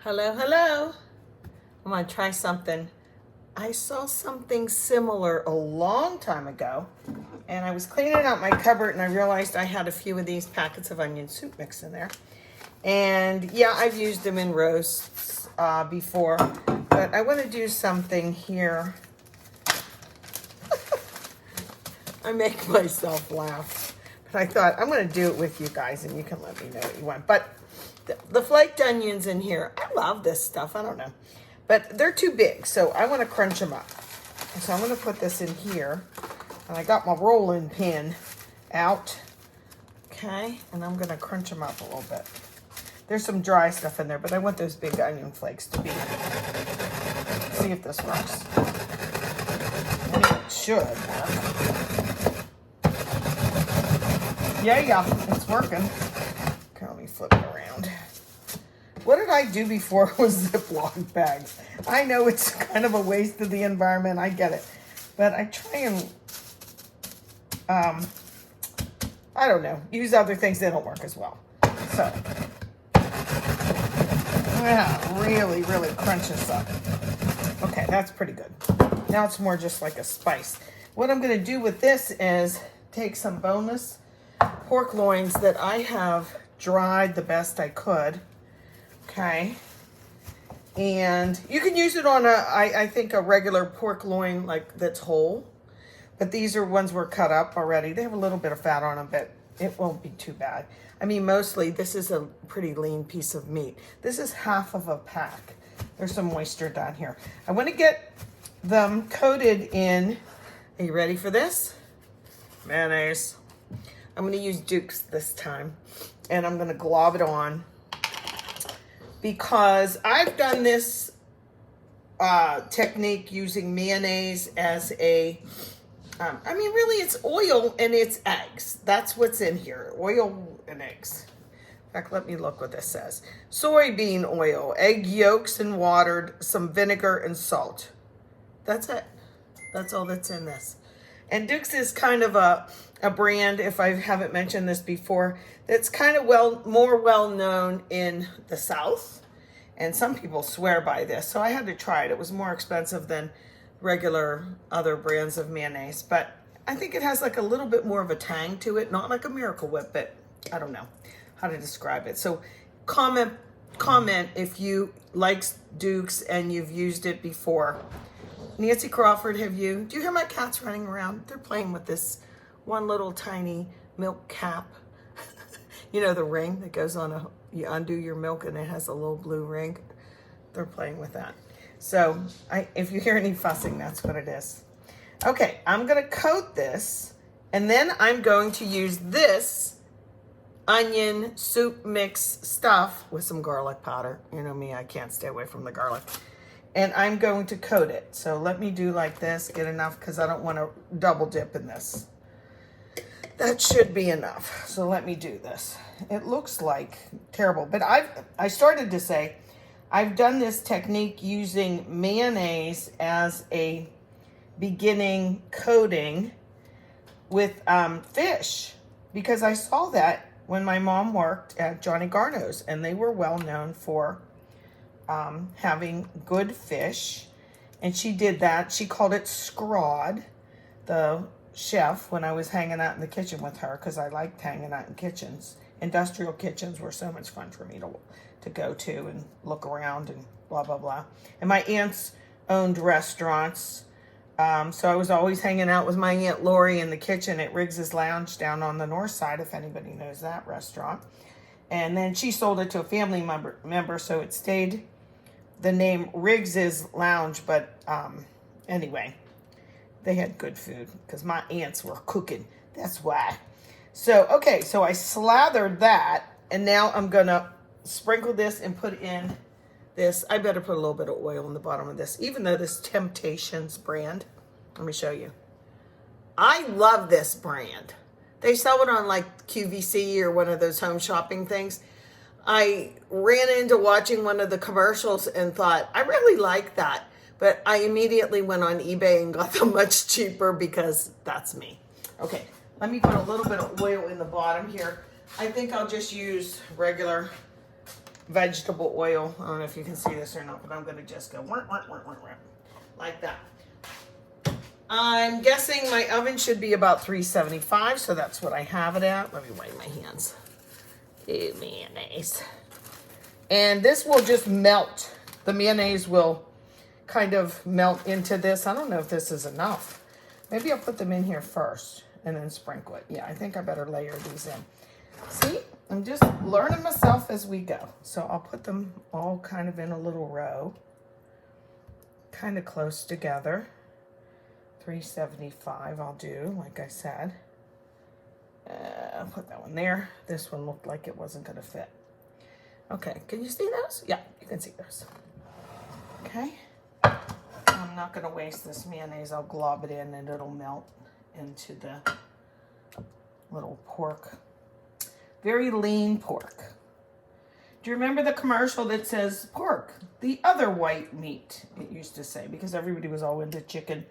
Hello, hello. I'm gonna try something. I saw something similar a long time ago, and I was cleaning out my cupboard and I realized I had a few of these packets of onion soup mix in there. And yeah, I've used them in roasts before, but I want to do something here. I make myself laugh, but I thought I'm going to do it with you guys and you can let me know what you want. But the flaked onions in here, I love this stuff. I don't know, but they're too big, so I want to crunch them up. And so I'm going to put this in here, and I got my rolling pin out. Okay, and I'm going to crunch them up a little bit. There's some dry stuff in there, but I want those big onion flakes to be. Let's see if this works. I mean, it should work. Yeah, it's working. Okay, let me flip it around. What did I do before with Ziploc bags? I know it's kind of a waste of the environment. I get it. But I try and, I don't know, use other things that don't work as well. So, yeah, really crunch this up. Okay, that's pretty good. Now it's more just like a spice. What I'm going to do with this is take some boneless pork loins that I have dried the best I could. Okay. And you can use it on I think a regular pork loin like that's whole. But these are ones were cut up already. They have a little bit of fat on them, but it won't be too bad. I mean, mostly this is a pretty lean piece of meat. This is half of a pack. There's some moisture down here. I want to get them coated in, are you ready for this? Mayonnaise. I'm going to use Duke's this time, and I'm going to glob it on because I've done this technique using mayonnaise as a, I mean, really it's oil and it's eggs. That's what's in here, oil and eggs. In fact, let me look what this says. Soybean oil, egg yolks and watered, some vinegar and salt. That's it. That's all that's in this. And Duke's is kind of a brand, if I haven't mentioned this before, that's kind of more well known in the South. And some people swear by this. So I had to try it. It was more expensive than regular other brands of mayonnaise. But I think it has like a little bit more of a tang to it. Not like a Miracle Whip, but I don't know how to describe it. So comment if you like Duke's and you've used it before. Nancy Crawford, do you hear my cats running around? They're playing with this one little tiny milk cap. You know, the ring that goes on you undo your milk and it has a little blue ring. They're playing with that. So if you hear any fussing, that's what it is. Okay, I'm gonna coat this, and then I'm going to use this onion soup mix stuff with some garlic powder. You know me, I can't stay away from the garlic. And I'm going to coat it. So let me do like this, get enough, because I don't want to double dip in this. That should be enough. So let me do this. It looks like terrible, but I started to say, I've done this technique using mayonnaise as a beginning coating with fish, because I saw that when my mom worked at Johnny Garno's, and they were well known for having good fish. And she did that. She called it scrod, the chef, when I was hanging out in the kitchen with her, because I liked hanging out in kitchens. Industrial kitchens were so much fun for me to go to and look around and blah, blah, blah. And my aunts owned restaurants. So I was always hanging out with my Aunt Lori in the kitchen at Riggs's Lounge down on the north side, if anybody knows that restaurant. And then she sold it to a family member, so it stayed the name Riggs's Lounge. But anyway, they had good food because my aunts were cooking. That's why. So, okay, so I slathered that, and now I'm going to sprinkle this and put in this. I better put a little bit of oil in the bottom of this, even though this Temptations brand. Let me show you. I love this brand. They sell it on like QVC or one of those home shopping things. I ran into watching one of the commercials and thought, I really like that. But I immediately went on eBay and got them much cheaper because that's me. Okay, let me put a little bit of oil in the bottom here. I think I'll just use regular vegetable oil. I don't know if you can see this or not, but I'm gonna just go like that. I'm guessing my oven should be about 375, so that's what I have it at. Let me wipe my hands. Ew, mayonnaise. And this will just melt. The mayonnaise will kind of melt into this. I don't know if this is enough. Maybe I'll put them in here first and then sprinkle it. Yeah, I think I better layer these in. See, I'm just learning myself as we go. So I'll put them all kind of in a little row, kind of close together. 375 I'll do, like I said. I'll put that one there. This one looked like it wasn't gonna fit. Okay, can you see those? Yeah, you can see those. Okay, I'm not gonna waste this mayonnaise. I'll glob it in and it'll melt into the little pork. Very lean pork. Do you remember the commercial that says pork, the other white meat, it used to say, because everybody was all into chicken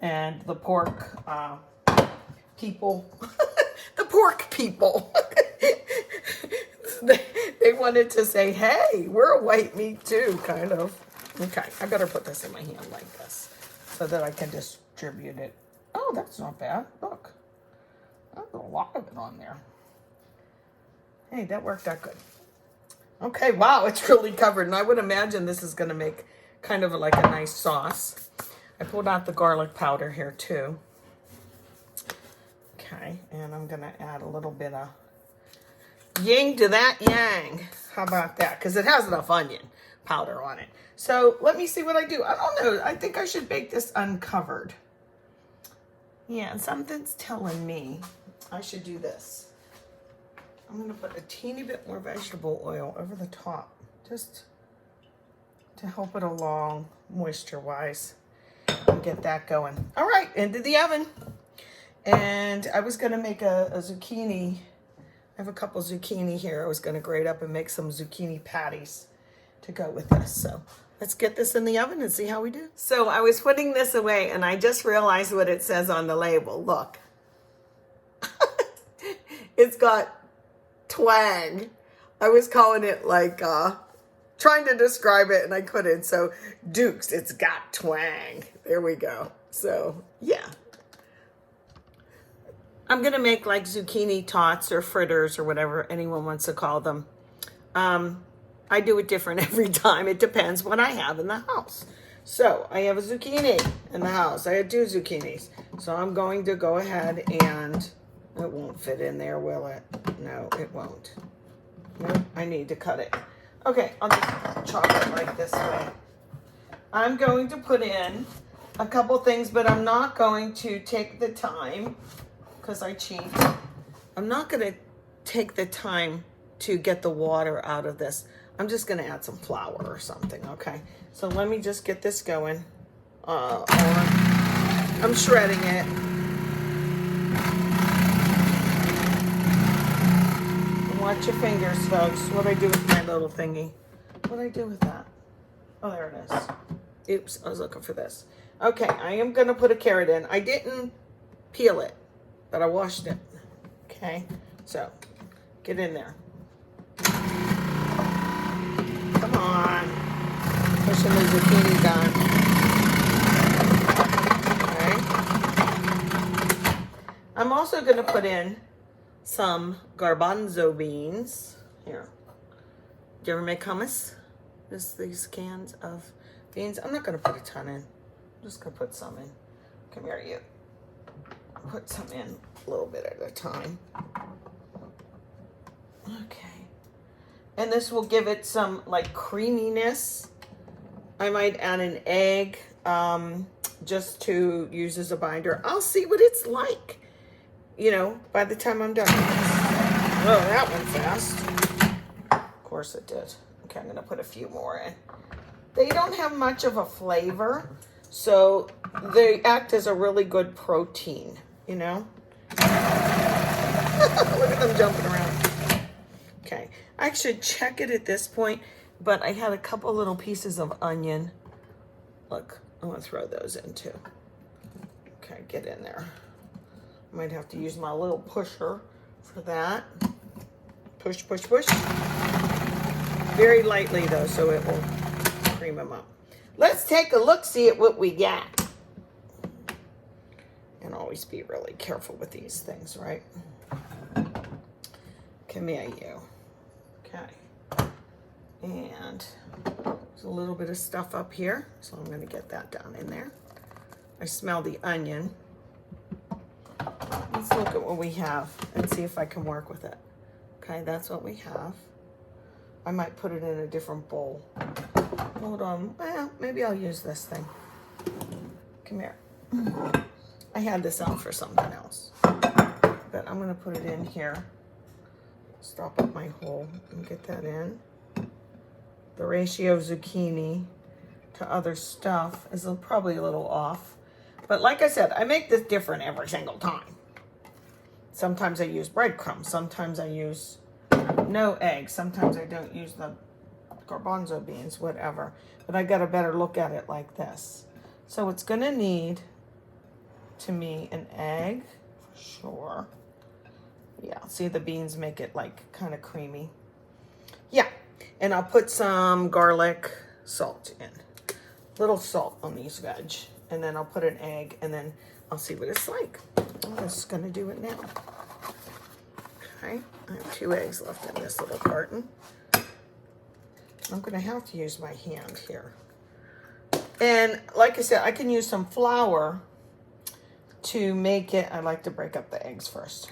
and the pork people, the pork people, they wanted to say, hey, we're a white meat too, kind of. Okay, I better put this in my hand like this so that I can distribute it. Oh, that's not bad. Look, there's a lot of it on there. Hey, that worked out good. Okay, wow, it's really covered. And I would imagine this is going to make kind of like a nice sauce. I pulled out the garlic powder here too. Okay, and I'm going to add a little bit of yin to that yang. How about that? Because it has enough onion powder on it. So let me see what I do. I don't know. I think I should bake this uncovered. Yeah, something's telling me I should do this. I'm going to put a teeny bit more vegetable oil over the top, just to help it along moisture-wise and get that going. All right, into the oven. And I was going to make a zucchini. I have a couple zucchini here. I was going to grate up and make some zucchini patties to go with this. So let's get this in the oven and see how we do. So I was putting this away and I just realized what it says on the label. Look. It's got twang. I was calling it like trying to describe it and I couldn't. So Duke's, it's got twang. There we go. So yeah. I'm gonna make like zucchini tots or fritters or whatever anyone wants to call them. I do it different every time. It depends what I have in the house. So I have a zucchini in the house. I had 2 zucchinis. So I'm going to go ahead and it won't fit in there, will it? No, it won't. Nope, I need to cut it. Okay, I'll just chop it like this way. I'm going to put in a couple things, but I'm not going to take the time, because I cheat. I'm not going to take the time to get the water out of this. I'm just going to add some flour or something, okay? So let me just get this going. I'm shredding it. Watch your fingers, folks. What do I do with my little thingy? What do I do with that? Oh, there it is. Oops, I was looking for this. Okay, I am going to put a carrot in. I didn't peel it, but I washed it. Okay, so get in there. Come on. Pushing the zucchini down. Okay. I'm also going to put in some garbanzo beans. Here. Do you ever make hummus? These cans of beans. I'm not going to put a ton in. I'm just going to put some in. Come here, you. Put some in a little bit at a time. Okay. And this will give it some like creaminess. I might add an egg just to use as a binder. I'll see what it's like, you know, by the time I'm done with this. Oh, that went fast. Of course it did. Okay, I'm going to put a few more in. They don't have much of a flavor, so they act as a really good protein, you know? Look at them jumping around. Okay, I should check it at this point, but I had a couple little pieces of onion. Look, I'm going to throw those in too. Okay, get in there. I might have to use my little pusher for that. Push, push, push. Very lightly though, so it will cream them up. Let's take a look, see at what we got. And always be really careful with these things, right? Come here, you. Okay. And there's a little bit of stuff up here, so I'm going to get that down in there. I smell the onion. Let's look at what we have and see if I can work with it. Okay, that's what we have. I might put it in a different bowl. Hold on. Well, maybe I'll use this thing. Come here. I had this out for something else. But I'm going to put it in here. Stop up my hole and get that in. The ratio of zucchini to other stuff is probably a little off. But like I said, I make this different every single time. Sometimes I use breadcrumbs. Sometimes I use no eggs. Sometimes I don't use the garbanzo beans, whatever. But I got a better look at it like this. So it's going to need, to me, an egg, for sure. Yeah, see the beans make it like kind of creamy. Yeah, and I'll put some garlic salt in. Little salt on these veg. And then I'll put an egg, and then I'll see what it's like. I'm just going to do it now. Okay, I have 2 eggs left in this little carton. I'm going to have to use my hand here. And like I said, I can use some flour to make it. I like to break up the eggs first.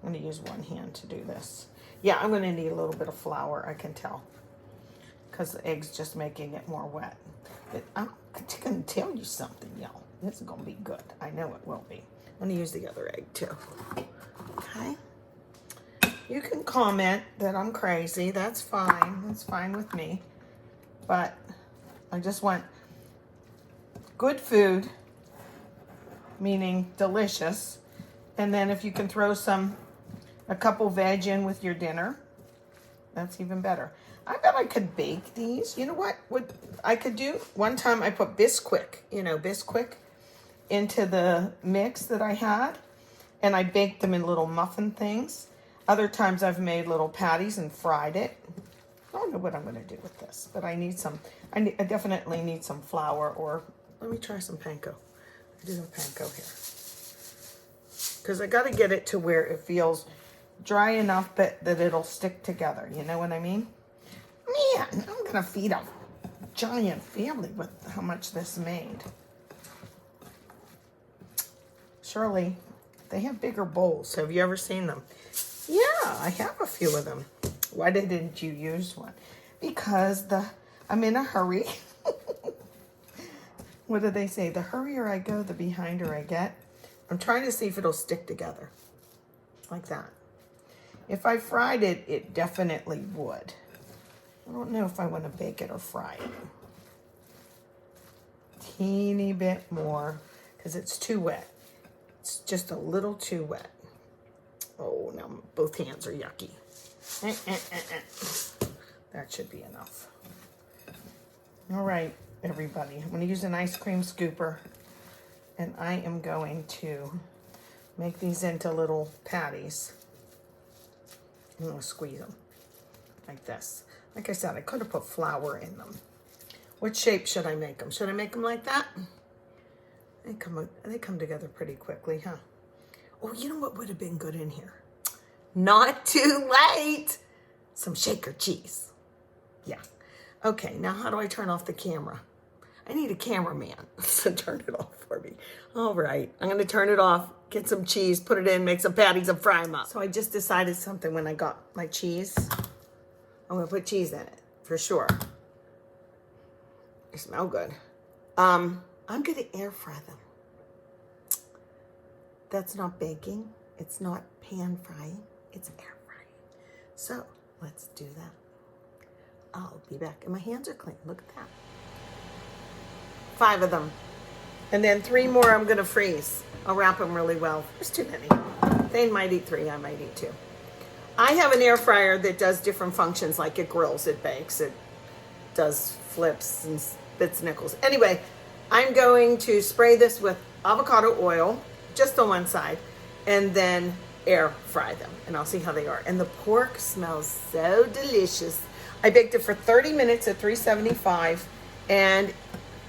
I'm going to use one hand to do this. Yeah, I'm going to need a little bit of flour, I can tell. Because the egg's just making it more wet. But I'm going to tell you something, y'all. This is going to be good. I know it will be. I'm going to use the other egg, too. Okay. You can comment that I'm crazy. That's fine. That's fine with me. But I just want good food, meaning delicious. And then if you can throw a couple veg in with your dinner, that's even better. I bet I could bake these. You know what I could do? One time I put Bisquick, Bisquick into the mix that I had, and I baked them in little muffin things. Other times I've made little patties and fried it. I don't know what I'm going to do with this, but I definitely need some flour, or let me try some panko. I do have panko here. Because I got to get it to where it feels dry enough that it'll stick together. You know what I mean? Man, I'm going to feed a giant family with how much this made. Shirley, they have bigger bowls. Have you ever seen them? Yeah, I have a few of them. Why didn't you use one? Because I'm in a hurry. What do they say? The hurrier I go, the behinder I get. I'm trying to see if it'll stick together. Like that. If I fried it, it definitely would. I don't know if I want to bake it or fry it. Teeny bit more, because it's too wet. It's just a little too wet. Oh, now both hands are yucky. That should be enough. All right, everybody. I'm going to use an ice cream scooper, and I am going to make these into little patties. I'm going to squeeze them like this. Like I said, I could have put flour in them. What shape should I make them? Should I make them like that? They come together pretty quickly, huh? Oh, you know what would have been good in here? Not too late. Some shaker cheese. Yeah. Okay, now how do I turn off the camera? I need a cameraman to turn it off for me. All right, I'm going to turn it off, get some cheese, put it in, make some patties and fry them up. So I just decided something when I got my cheese. I'm going to put cheese in it, for sure. They smell good. I'm going to air fry them. That's not baking. It's not pan frying. It's air frying. So let's do that. I'll be back. And my hands are clean. Look at that. 5 of them. And then 3 more I'm going to freeze. I'll wrap them really well. There's too many. They might eat 3. I might eat 2. I have an air fryer that does different functions, like it grills, it bakes, it does flips and spits nickels. Anyway, I'm going to spray this with avocado oil, just on one side, and then air fry them, and I'll see how they are. And the pork smells so delicious. I baked it for 30 minutes at 375, and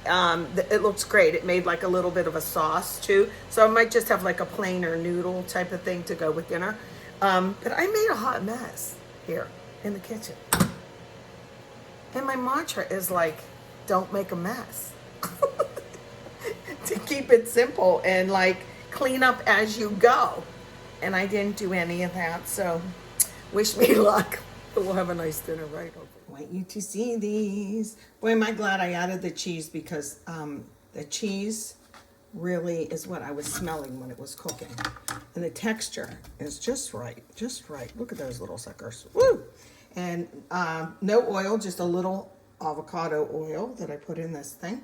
it looks great. It made like a little bit of a sauce too. So I might just have like a plain or noodle type of thing to go with dinner. But I made a hot mess here in the kitchen. And my mantra is like, don't make a mess. To keep it simple and like clean up as you go. And I didn't do any of that, so wish me luck. But we'll have a nice dinner right over. I want you to see these. Boy, am I glad I added the cheese, because the cheese really is what I was smelling when it was cooking. And the texture is just right, just right. Look at those little suckers. Woo! And no oil, just a little avocado oil that I put in this thing.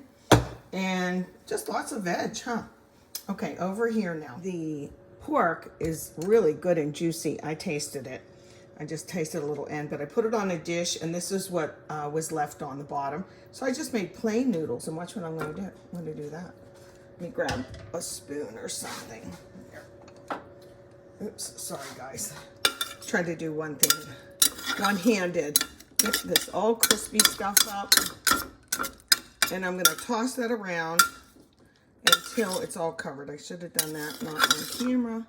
And just lots of veg, huh? Okay, over here now. The pork is really good and juicy. I tasted it. I just tasted a little end, but I put it on a dish, and this is what was left on the bottom. So I just made plain noodles, and watch what I'm going to do. I'm going to do that. Let me grab a spoon or something. Here. Oops, sorry guys. Try to do one thing, one-handed. Get this all crispy stuff up, and I'm going to toss that around until it's all covered. I should have done that not on camera,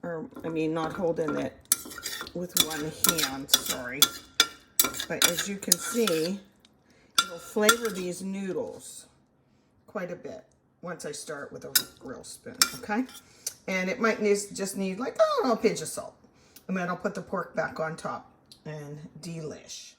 or I mean not holding it with one hand, sorry. But as you can see, it'll flavor these noodles quite a bit once I start with a grill spoon, okay? And it might just need like, I don't know, a pinch of salt. And then I'll put the pork back on top, and delish.